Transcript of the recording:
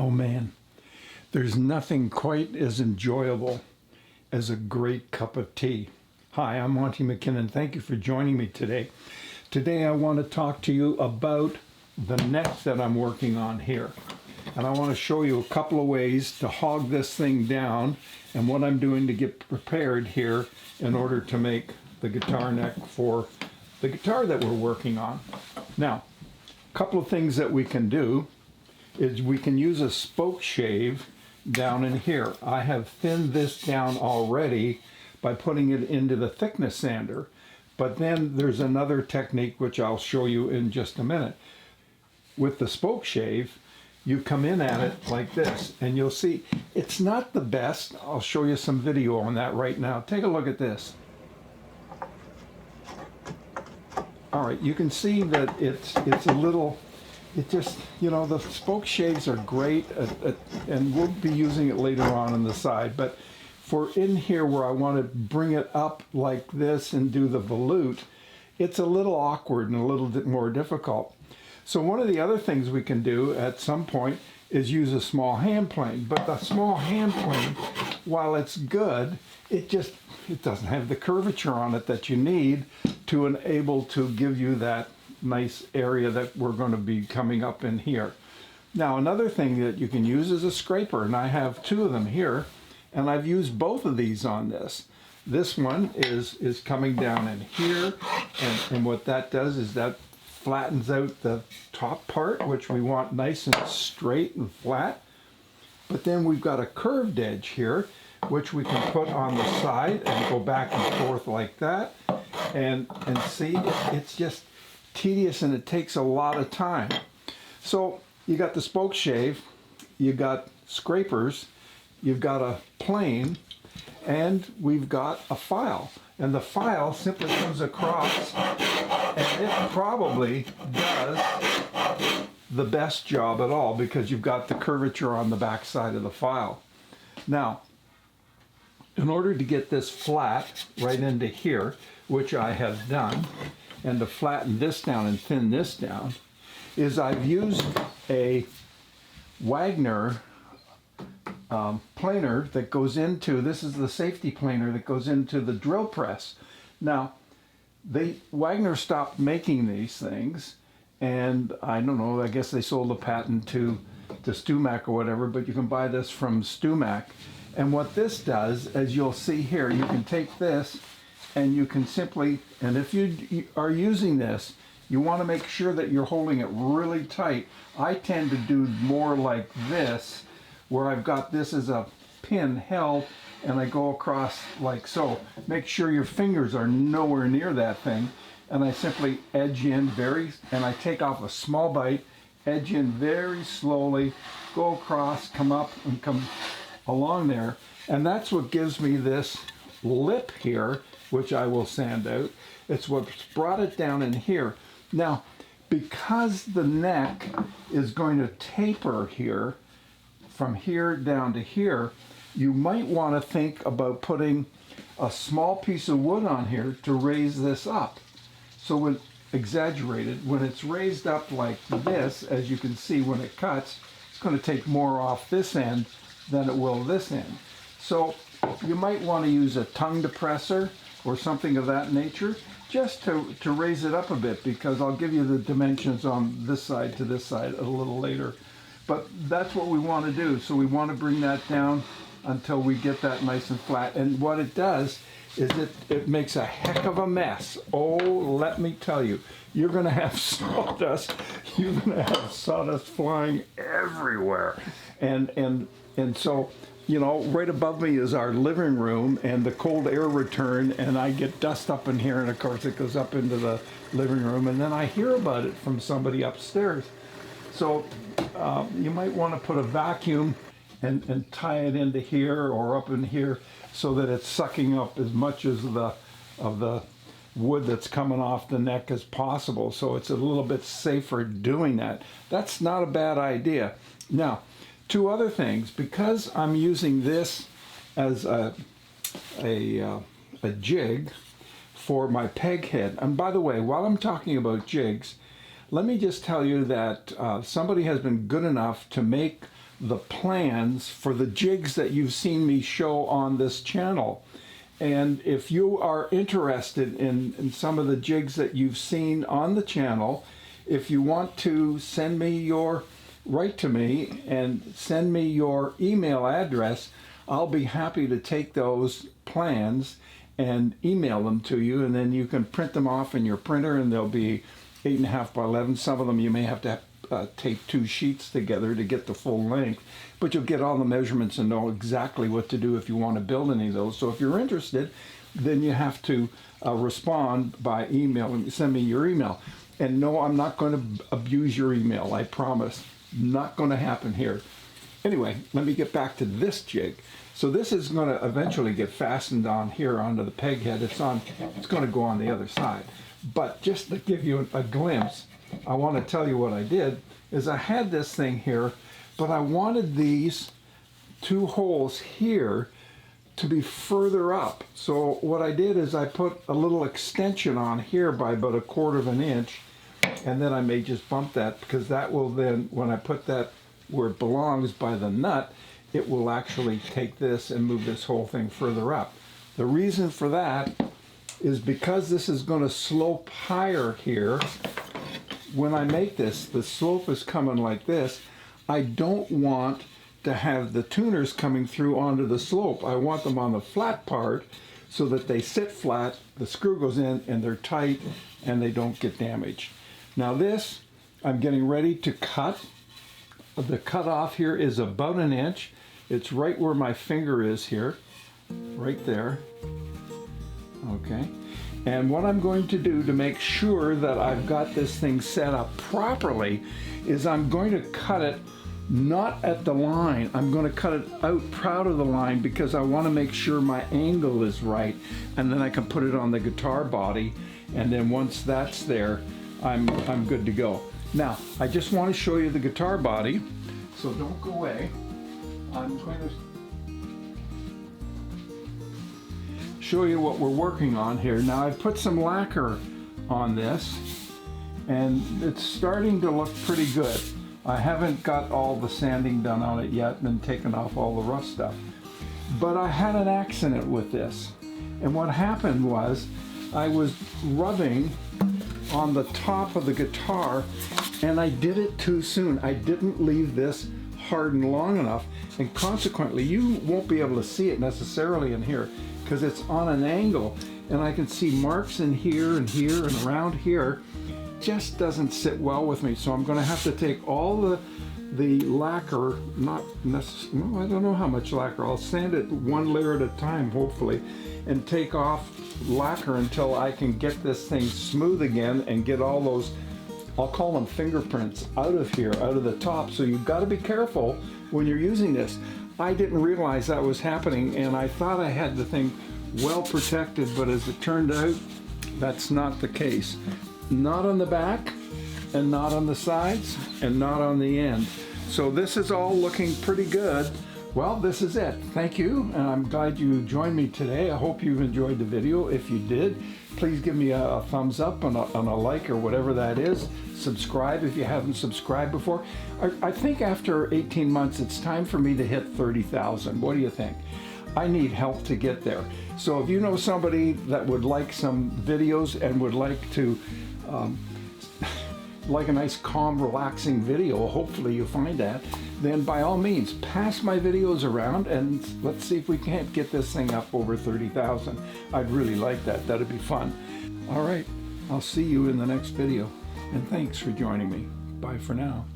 Oh man, there's nothing quite as enjoyable as a great cup of tea. Hi, I'm Monty McKinnon. Thank you for joining me today. Today I want to talk to you about the neck that I'm working on here. And I want to show you a couple of ways to hog this thing down and what I'm doing to get prepared here in order to make the guitar neck for the guitar that we're working on. Now, a couple of things that we can do is we can use a spoke shave down in here. I have thinned this down already by putting it into the thickness sander, but then there's another technique which I'll show you in just a minute. With the spoke shave, you come in at it like this, and you'll see it's not the best. I'll show you some video on that right now. Take a look at this. All right, you can see that it's a little, it just, you know, the spoke shaves are great, and we'll be using it later on the side, but for in here where I want to bring it up like this and do the volute, it's a little awkward and a little bit more difficult. So one of the other things we can do at some point is use a small hand plane, but the small hand plane, while it's good, it doesn't have the curvature on it that you need to enable to give you that nice area that we're going to be coming up in here. Now another thing that you can use is a scraper, and I have two of them here, and I've used both of these on this. This one is coming down in here, and what that does is that flattens out the top part, which we want nice and straight and flat. But then we've got a curved edge here, which we can put on the side and go back and forth like that. And see, it's just tedious and it takes a lot of time. So you got the spoke shave, you got scrapers, you've got a plane, and we've got a file. And the file simply comes across, and it probably does the best job at all because you've got the curvature on the back side of the file. Now, in order to get this flat right into here, which I have done, and to flatten this down and thin this down, is I've used a Wagner planer that goes into, this is the safety planer that goes into the drill press. Now, Wagner stopped making these things, and I don't know, I guess they sold the patent to Stumac or whatever, but you can buy this from Stumac. And what this does, as you'll see here, you can take this and you can simply, and if you are using this, you want to make sure that you're holding it really tight. I tend to do more like this, where I've got this as a pin held and I go across like so. Make sure your fingers are nowhere near that thing, and I simply edge in and I take off a small bite, edge in very slowly, go across, come up and come along there, and that's what gives me this lip here, which I will sand out. It's what's brought it down in here. Now, because the neck is going to taper here, from here down to here, you might want to think about putting a small piece of wood on here to raise this up. So when exaggerated, when it's raised up like this, as you can see when it cuts, it's going to take more off this end than it will this end. So you might want to use a tongue depressor or something of that nature just to raise it up a bit, because I'll give you the dimensions on this side to this side a little later. But that's what we want to do. So we want to bring that down until we get that nice and flat. And what it does is it makes a heck of a mess. Oh, let me tell you, you're going to have sawdust. You're going to have sawdust flying everywhere. And so, you know, right above me is our living room and the cold air return, and I get dust up in here, and of course it goes up into the living room, and then I hear about it from somebody upstairs. So you might want to put a vacuum and tie it into here or up in here so that it's sucking up as much of the wood that's coming off the neck as possible. So it's a little bit safer doing that. That's not a bad idea. Now, two other things. Because I'm using this as a jig for my peg head. And by the way, while I'm talking about jigs, let me just tell you that somebody has been good enough to make the plans for the jigs that you've seen me show on this channel. And if you are interested in some of the jigs that you've seen on the channel, if you want to write to me and send me your email address, I'll be happy to take those plans and email them to you, and then you can print them off in your printer, and they'll be 8.5 by 11. Some of them you may have to tape 2 sheets together to get the full length, but you'll get all the measurements and know exactly what to do if you want to build any of those. So if you're interested, then you have to respond by email and send me your email. And no, I'm not going to abuse your email, I promise. Not going to happen here. Anyway, let me get back to this jig. So this is going to eventually get fastened on here onto the peg head. It's going to go on the other side. But just to give you a glimpse, I want to tell you what I did is I had this thing here, but I wanted these 2 holes here to be further up. So what I did is I put a little extension on here by about 1/4 inch, and then I may just bump that, because that will then, when I put that where it belongs by the nut, it will actually take this and move this whole thing further up. The reason for that is because this is going to slope higher here. When I make this, the slope is coming like this. I don't want to have the tuners coming through onto the slope. I want them on the flat part so that they sit flat, the screw goes in, and they're tight, and they don't get damaged. Now this, I'm getting ready to cut. The cutoff here is about 1 inch. It's right where my finger is here, right there. Okay. And what I'm going to do to make sure that I've got this thing set up properly is I'm going to cut it not at the line. I'm going to cut it out proud of the line, because I want to make sure my angle is right, and then I can put it on the guitar body, and then once that's there, I'm good to go. Now, I just want to show you the guitar body, so don't go away. I'm going to show you what we're working on here. Now, I've put some lacquer on this, and it's starting to look pretty good. I haven't got all the sanding done on it yet and taken off all the rough stuff. But I had an accident with this. And what happened was I was rubbing on the top of the guitar, and I did it too soon. I didn't leave this hardened long enough, and consequently you won't be able to see it necessarily in here because it's on an angle, and I can see marks in here and here and around here. Just doesn't sit well with me, so I'm going to have to take all the lacquer, not necessarily, no, I don't know how much lacquer, I'll sand it 1 layer at a time hopefully, and take off lacquer until I can get this thing smooth again and get all those, I'll call them fingerprints, out of here, out of the top. So you've got to be careful when you're using this. I didn't realize that was happening, and I thought I had the thing well protected, but as it turned out, that's not the case. Not on the back, and not on the sides, and not on the end. So this is all looking pretty good. Well, this is it. Thank you, and I'm glad you joined me today. I hope you've enjoyed the video. If you did, please give me a thumbs up and a like or whatever that is. Subscribe if you haven't subscribed before. I think after 18 months, it's time for me to hit 30,000. What do you think? I need help to get there. So if you know somebody that would like some videos and would like to like a nice, calm, relaxing video, hopefully you find that, then by all means, pass my videos around and let's see if we can't get this thing up over 30,000. I'd really like that. That'd be fun. All right, I'll see you in the next video, and thanks for joining me. Bye for now.